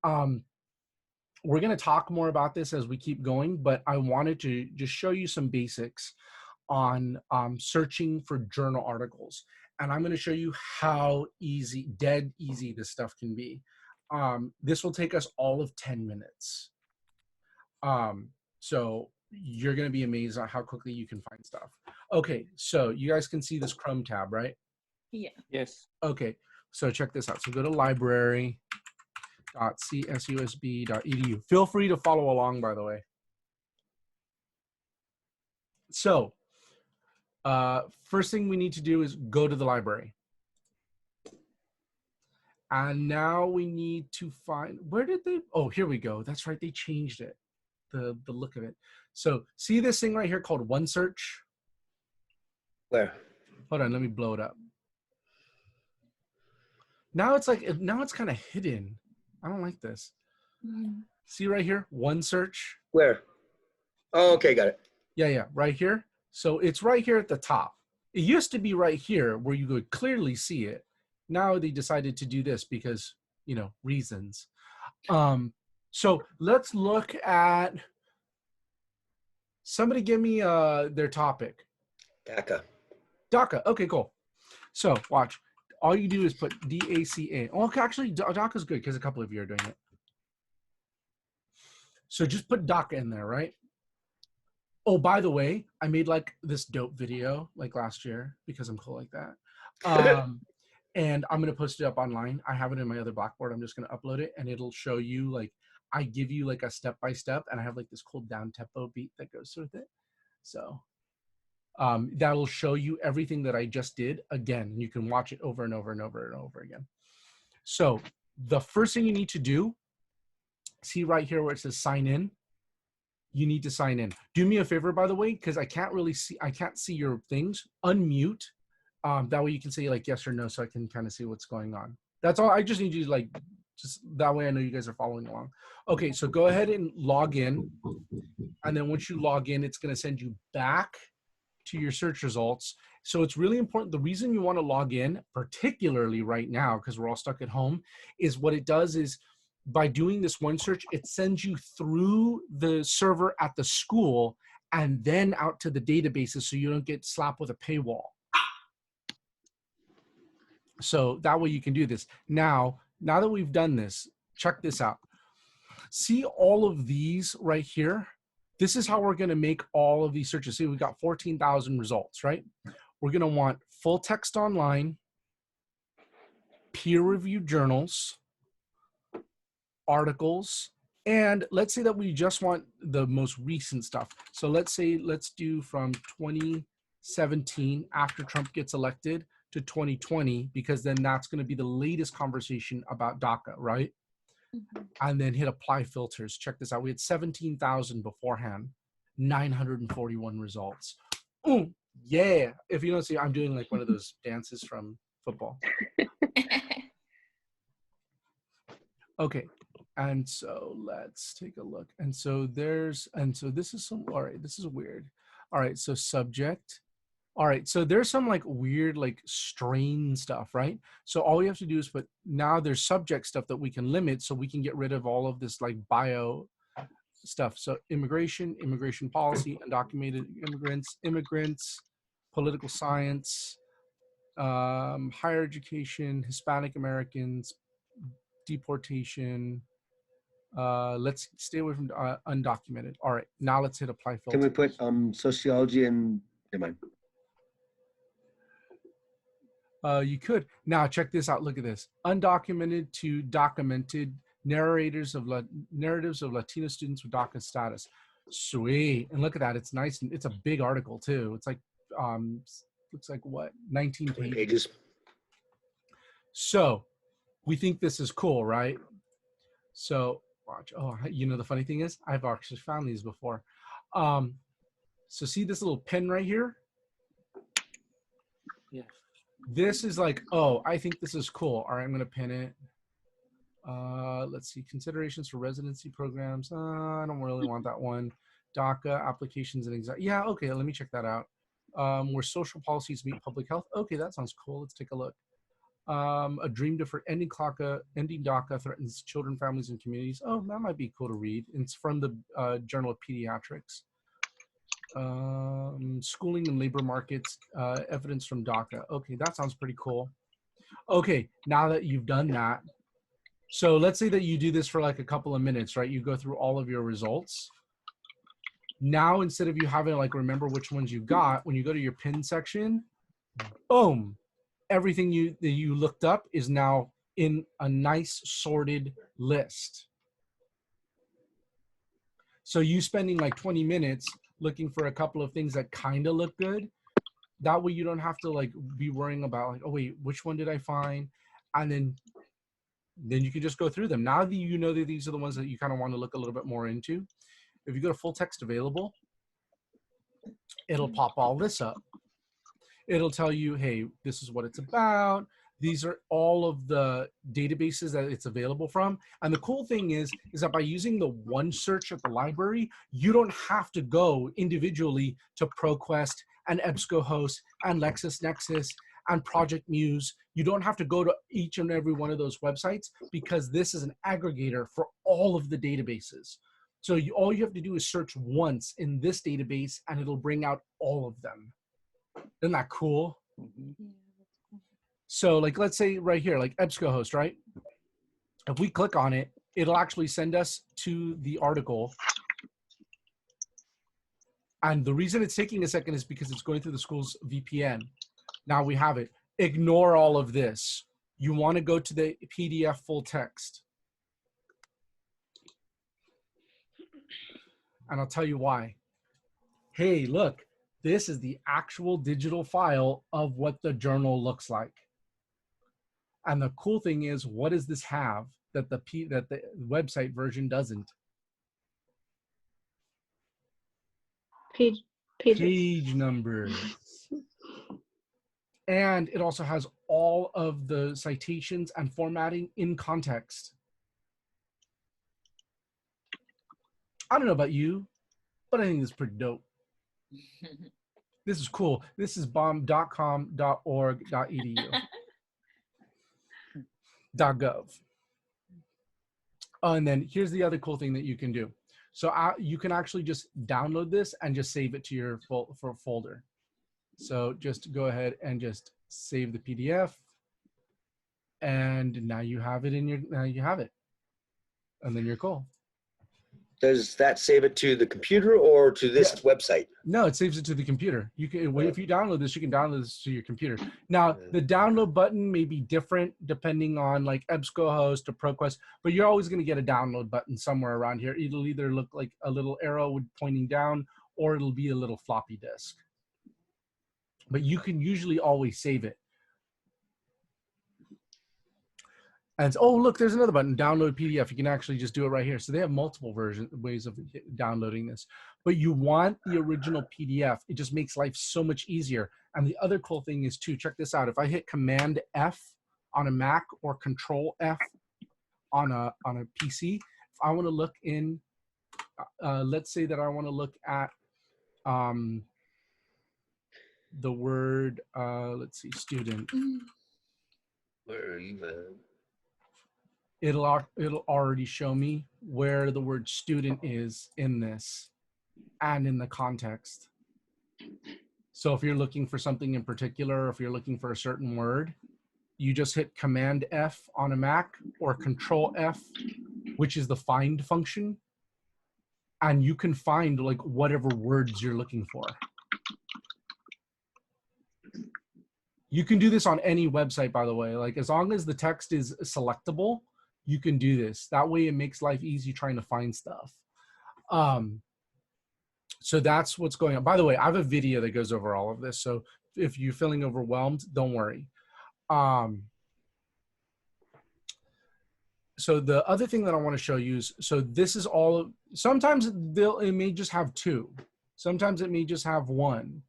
Um, we're going to talk more about this as we keep going, but I wanted to just show you some basics on searching for journal articles. And I'm going to show you how easy, dead easy this stuff can be. This will take us all of 10 minutes. So you're going to be amazed at how quickly you can find stuff. Okay, so you guys can see this Chrome tab, right? Yeah. Yes. Okay, so check this out. So go to library.csusb.edu. Feel free to follow along, by the way. So first thing we need to do is go to the library. And now we need to find, where did they, oh, here we go. That's right, they changed it, the look of it. So see this thing right here called OneSearch? Where? Hold on, let me blow it up. Now it's like, now it's kind of hidden. I don't like this. Mm-hmm. See right here, OneSearch? Where? Oh, okay, got it. Yeah, right here. So it's right here at the top. It used to be right here where you could clearly see it. Now they decided to do this because, you know, reasons. So let's look at, somebody give me their topic. DACA. DACA, okay, cool. So watch, all you do is put DACA. Oh, okay, actually DACA's good because a couple of you are doing it. So just put DACA in there, right? Oh, by the way, I made like this dope video like last year because I'm cool like that. And I'm going to post it up online. I have it in my other Blackboard. I'm just going to upload it and it'll show you, like, I give you like a step-by-step and I have like this cool down tempo beat that goes with it. So that'll show you everything that I just did again. You can watch it over and over and over and over again. So the first thing you need to do, see right here where it says sign in. You need to sign in. Do me a favor, by the way, because I can't see your things. Unmute. That way you can say like yes or no, so I can kind of see what's going on. That's all. I just need you to like, just that way I know you guys are following along. Okay, so go ahead and log in. And then once you log in, it's going to send you back to your search results. So it's really important. The reason you want to log in, particularly right now, because we're all stuck at home, is what it does is by doing this OneSearch, it sends you through the server at the school and then out to the databases so you don't get slapped with a paywall. So that way you can do this. Now that we've done this, check this out. See all of these right here? This is how we're going to make all of these searches. See, we've got 14,000 results, right? We're going to want full text online, peer-reviewed journals, articles, and let's say that we just want the most recent stuff. So let's do from 2017 after Trump gets elected to 2020, because then that's going to be the latest conversation about DACA, right? Mm-hmm. And then hit apply filters. Check this out. We had 17,000 beforehand, 941 results. Ooh, yeah. If you don't see, I'm doing like one of those dances from football. Okay. And so let's take a look. And so this is some, all right, this is weird. All right. So subject. All right, so there's some like weird like strain stuff, right? So all we have to do is put, now there's subject stuff that we can limit so we can get rid of all of this like bio stuff. So immigration policy, undocumented immigrants, political science, higher education, Hispanic Americans, deportation. Let's stay away from undocumented. All right, now let's hit apply filter. Can we put sociology and, never mind. You could. Now check this out. Look at this. Undocumented to documented narratives of Latino students with DACA status. Sweet. And look at that. It's nice. And it's a big article too. It's like, looks like what? 19 pages. So we think this is cool, right? So watch. Oh, you know, the funny thing is I've actually found these before. So see this little pin right here? Yeah. This is like, oh, I think this is cool. All right, I'm going to pin it. Let's see, considerations for residency programs. I don't really want that one. DACA applications and exact. Yeah, okay, let me check that out. Where social policies meet public health. Okay, that sounds cool. Let's take a look. A dream deferred ending DACA threatens children, families, and communities. Oh, that might be cool to read. It's from the Journal of Pediatrics. Schooling and labor markets, evidence from DACA. Okay, that sounds pretty cool. Okay, now that you've done that, so let's say that you do this for like a couple of minutes, right? You go through all of your results. Now, instead of you having to like remember which ones you got, when you go to your pin section, boom, everything that you looked up is now in a nice sorted list. So you spending like 20 minutes looking for a couple of things that kind of look good, that way you don't have to like be worrying about like, oh wait, which one did I find? And then you can just go through them. Now that you know that these are the ones that you kind of want to look a little bit more into, if you go to full text available, it'll pop all this up. It'll tell you, hey, this is what it's about. These are all of the databases that it's available from. And the cool thing is that by using the one search at the library, you don't have to go individually to ProQuest and EBSCOhost and LexisNexis and Project Muse. You don't have to go to each and every one of those websites because this is an aggregator for all of the databases. So all you have to do is search once in this database and it'll bring out all of them. Isn't that cool? So like, let's say right here, like EBSCOhost, right? If we click on it, it'll actually send us to the article. And the reason it's taking a second is because it's going through the school's VPN. Now we have it. Ignore all of this. You want to go to the PDF full text. And I'll tell you why. Hey, look, this is the actual digital file of what the journal looks like. And the cool thing is, what does this have that the website version doesn't? Page numbers. And it also has all of the citations and formatting in context. I don't know about you, but I think this is pretty dope. This is cool. This is bomb.com.org.edu. .gov. And then here's the other cool thing that you can do. So you can actually just download this and just save it to your folder. So just go ahead and just save the PDF. And now you have it in your, and then you're cool. Does that save it to the computer or to this website? No, it saves it to the computer. You can, if you download this, you can download this to your computer. Now, the download button may be different depending on like EBSCOhost or ProQuest, but you're always going to get a download button somewhere around here. It'll either look like a little arrow pointing down, or it'll be a little floppy disk. But you can usually always save it. And oh, look, there's another button, download PDF. You can actually just do it right here. So they have multiple ways of downloading this. But you want the original PDF. It just makes life so much easier. And the other cool thing is too, check this out. If I hit Command F on a Mac or Control F on a PC, if I want to look in, let's say that I want to look at the word, let's see, student. Where are you, man? It'll already show me where the word student is in this and in the context. So if you're looking for something in particular, if you're looking for a certain word, you just hit Command F on a Mac or Control F, which is the find function, and you can find like whatever words you're looking for. You can do this on any website, by the way. Like as long as the text is selectable, you can do this. That way it makes life easy trying to find stuff. So that's what's going on. By the way, I have a video that goes over all of this. So if you're feeling overwhelmed, don't worry. So the other thing that I want to show you is, so this is all, sometimes it may just have two. Sometimes it may just have one.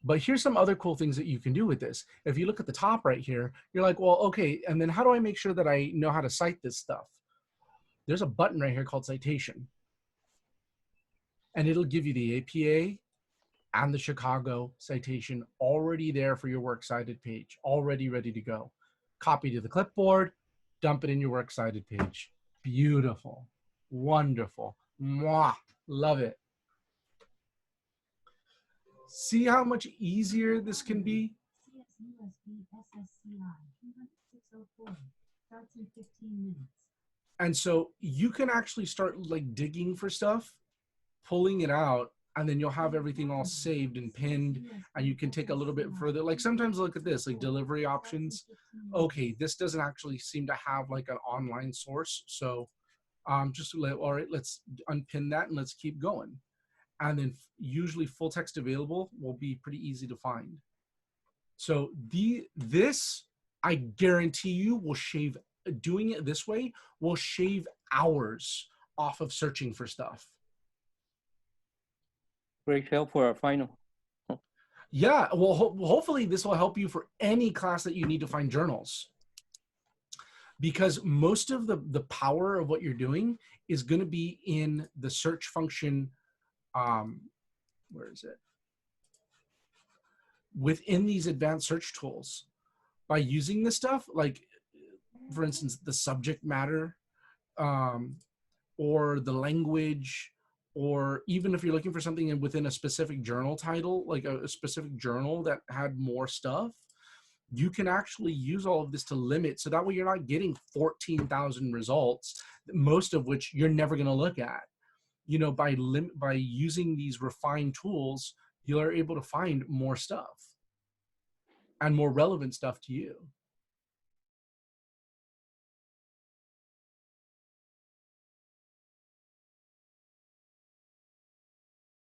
But here's some other cool things that you can do with this. If you look at the top right here, you're like, well, okay, and then how do I make sure that I know how to cite this stuff? There's a button right here called citation. And it'll give you the APA, and the Chicago citation already there for your Works Cited page, already ready to go. Copy to the clipboard, dump it in your Works Cited page. Beautiful, wonderful, mwah, love it. See how much easier this can be? And so you can actually start like digging for stuff, pulling it out, and then you'll have everything all saved and pinned, and you can take a little bit further. Like sometimes look at this, like delivery options. Okay, this doesn't actually seem to have like an online source. So just all right, let's unpin that and let's keep going. And then usually full text available will be pretty easy to find. So this, I guarantee you, will shave, doing it this way will shave hours off of searching for stuff. Great help for our final. Yeah, well, hopefully this will help you for any class that you need to find journals. Because most of the power of what you're doing is going to be in the search function. Where is it? Within these advanced search tools. By using this stuff, like for instance, the subject matter, or the language, or even if you're looking for something within a specific journal title, like a specific journal that had more stuff, you can actually use all of this to limit. So that way you're not getting 14,000 results, most of which you're never going to look at. You know, by using these refined tools, you're able to find more stuff and more relevant stuff to you.